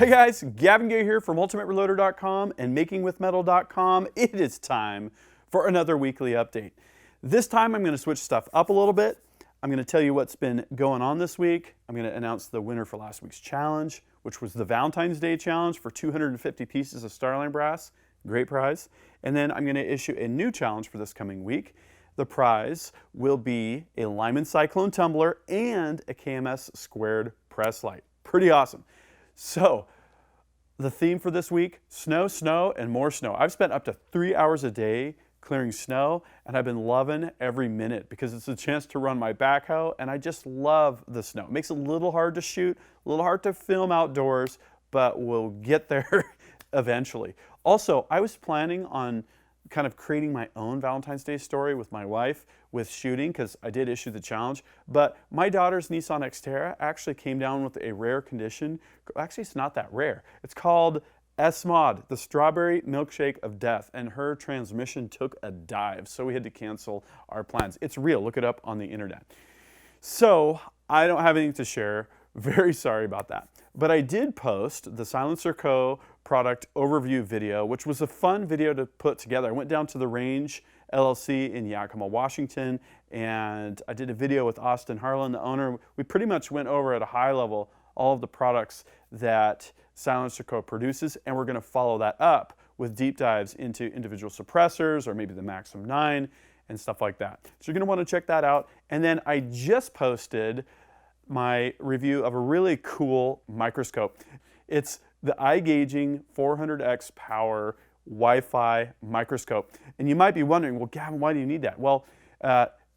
Hey guys, Gavin Gay here from UltimateReloader.com and MakingWithMetal.com. It is time for another weekly update. This time I'm going to switch stuff up a little bit. I'm going to tell you what's been going on this week. I'm going to announce the winner for last week's challenge, which was the Valentine's Day challenge for 250 pieces of Starline brass. Great prize. And then I'm going to issue a new challenge for this coming week. The prize will be a Lyman Cyclone tumbler and a KMS squared press light. Pretty awesome. So, the theme for this week, snow, snow, and more snow. I've spent up to 3 hours a day clearing snow, and I've been loving every minute because it's a chance to run my backhoe, and I just love the snow. It makes it a little hard to shoot, a little hard to film outdoors, but we'll get there eventually. Also, I was planning on kind of creating my own Valentine's Day story with my wife with shooting, because I did issue the challenge, but my daughter's Nissan Xterra actually came down with a rare condition. Actually, it's not that rare. It's called S-Mod, the strawberry milkshake of death, and her transmission took a dive, so we had to cancel our plans. It's real, look it up on the internet. So I don't have anything to share, very sorry about that. But I did post the Silencer Co. product overview video, which was a fun video to put together. I went down to the Range LLC in Yakima, Washington, and I did a video with Austin Harlan, the owner. We pretty much went over at a high level all of the products that Silencer Co. produces, and we're going to follow that up with deep dives into individual suppressors or maybe the Maxim 9 and stuff like that. So you're going to want to check that out. And then I just posted my review of a really cool microscope. It's the iGaging 400x power Wi-Fi microscope. And you might be wondering, well, Gavin, why do you need that? Well,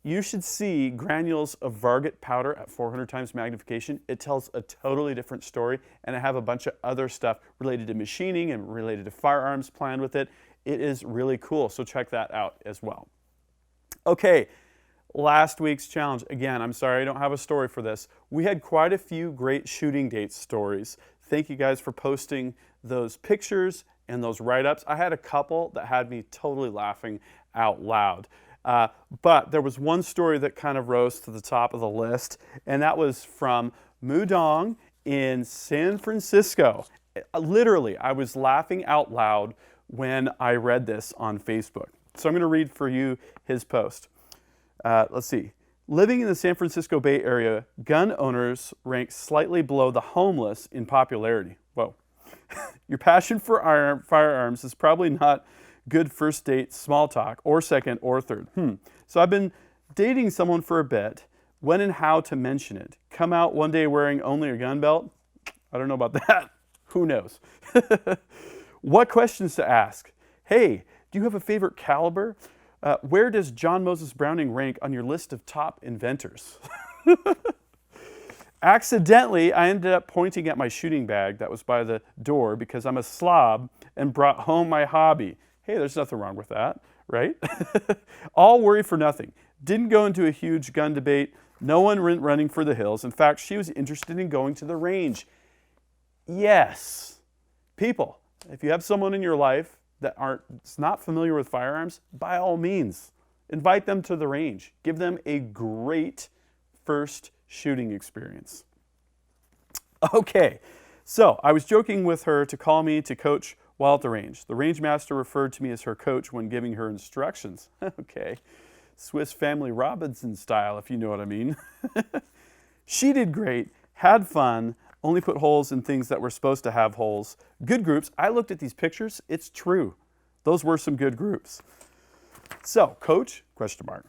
you should see granules of Varget powder at 400 times magnification. It tells a totally different story, and I have a bunch of other stuff related to machining and related to firearms planned with it. It is really cool, so check that out as well. Okay. Last week's challenge, again, I'm sorry I don't have a story for this. We had quite a few great shooting date stories. Thank you guys for posting those pictures and those write-ups. I had a couple that had me totally laughing out loud. But there was one story that kind of rose to the top of the list, and that was from Mudong in San Francisco. Literally, I was laughing out loud when I read this on Facebook. So I'm going to read for you his post. Let's see. Living in the San Francisco Bay Area, gun owners rank slightly below the homeless in popularity. Whoa. Your passion for firearms is probably not good first date small talk, or second or third. So I've been dating someone for a bit. When and how to mention it? Come out one day wearing only a gun belt? I don't know about that. Who knows? What questions to ask? Hey, do you have a favorite caliber? Where does John Moses Browning rank on your list of top inventors? Accidentally, I ended up pointing at my shooting bag that was by the door because I'm a slob and brought home my hobby. Hey, there's nothing wrong with that, right? All worry for nothing. Didn't go into a huge gun debate. No one went running for the hills. In fact, she was interested in going to the range. Yes. People, if you have someone in your life that aren't not familiar with firearms, by all means, invite them to the range. Give them a great first shooting experience. Okay, so I was joking with her to call me to coach while at the range. The range master referred to me as her coach when giving her instructions. Okay, Swiss Family Robinson style, if you know what I mean. She did great, had fun, only put holes in things that were supposed to have holes. Good groups. I looked at these pictures. It's true. Those were some good groups. So, coach, question mark.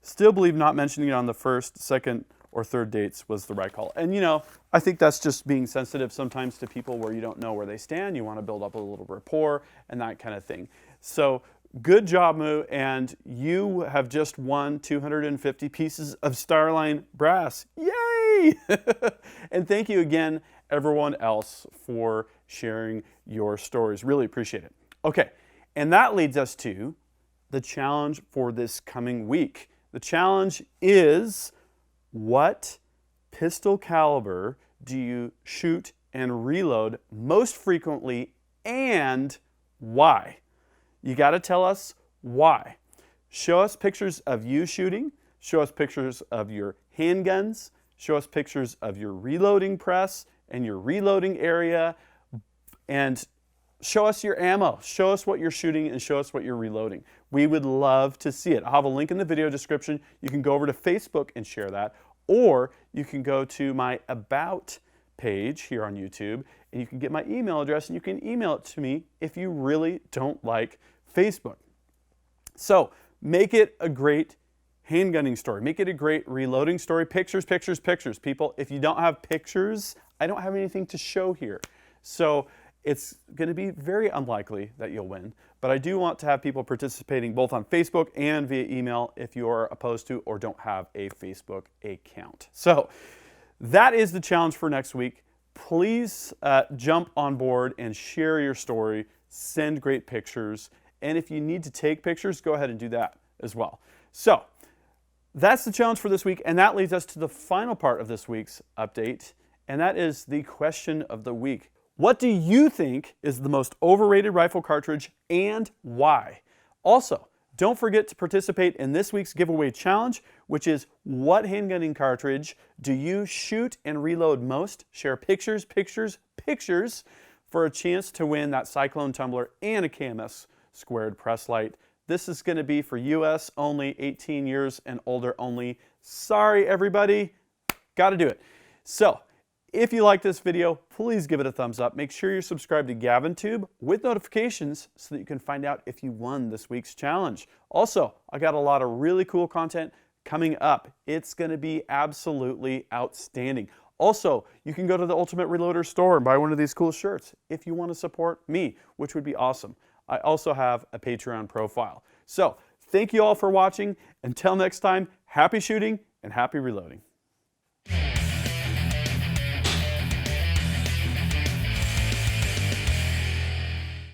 Still believe not mentioning it on the first, second, or third dates was the right call. And you know, I think that's just being sensitive sometimes to people where you don't know where they stand. You want to build up a little rapport and that kind of thing. So, good job, Moo, and you have just won 250 pieces of Starline brass. Yay! And thank you again, everyone else, for sharing your stories. Really appreciate it. Okay, and that leads us to the challenge for this coming week. The challenge is, what pistol caliber do you shoot and reload most frequently, and why? You got to tell us why. Show us pictures of you shooting. Show us pictures of your handguns. Show us pictures of your reloading press and your reloading area. and show us your ammo, show us what you're shooting, and show us what you're reloading. We would love to see it. I'll have a link in the video description. You can go over to Facebook and share that, or you can go to my About page here on YouTube, and you can get my email address, and you can email it to me if you really don't like Facebook. So make it a great handgunning story. Make it a great reloading story. Pictures, pictures, pictures. People, if you don't have pictures, I don't have anything to show here. So it's going to be very unlikely that you'll win, but I do want to have people participating both on Facebook and via email if you are opposed to or don't have a Facebook account. So that is the challenge for next week. Please jump on board and share your story, send great pictures, and if you need to take pictures, go ahead and do that as well. So that's the challenge for this week, and that leads us to the final part of this week's update, and that is the question of the week. What do you think is the most overrated rifle cartridge and why? Also, don't forget to participate in this week's giveaway challenge, which is what handgunning cartridge do you shoot and reload most? Share pictures, pictures, pictures for a chance to win that Cyclone Tumbler and a KMS squared press light. This is going to be for US only, 18 years and older only. Sorry, everybody. Got to do it. So, if you like this video, please give it a thumbs up. Make sure you're subscribed to GavinToobe with notifications so that you can find out if you won this week's challenge. Also, I got a lot of really cool content coming up. It's going to be absolutely outstanding. Also, you can go to the Ultimate Reloader store and buy one of these cool shirts if you want to support me, which would be awesome. I also have a Patreon profile. So, thank you all for watching. Until next time, happy shooting and happy reloading.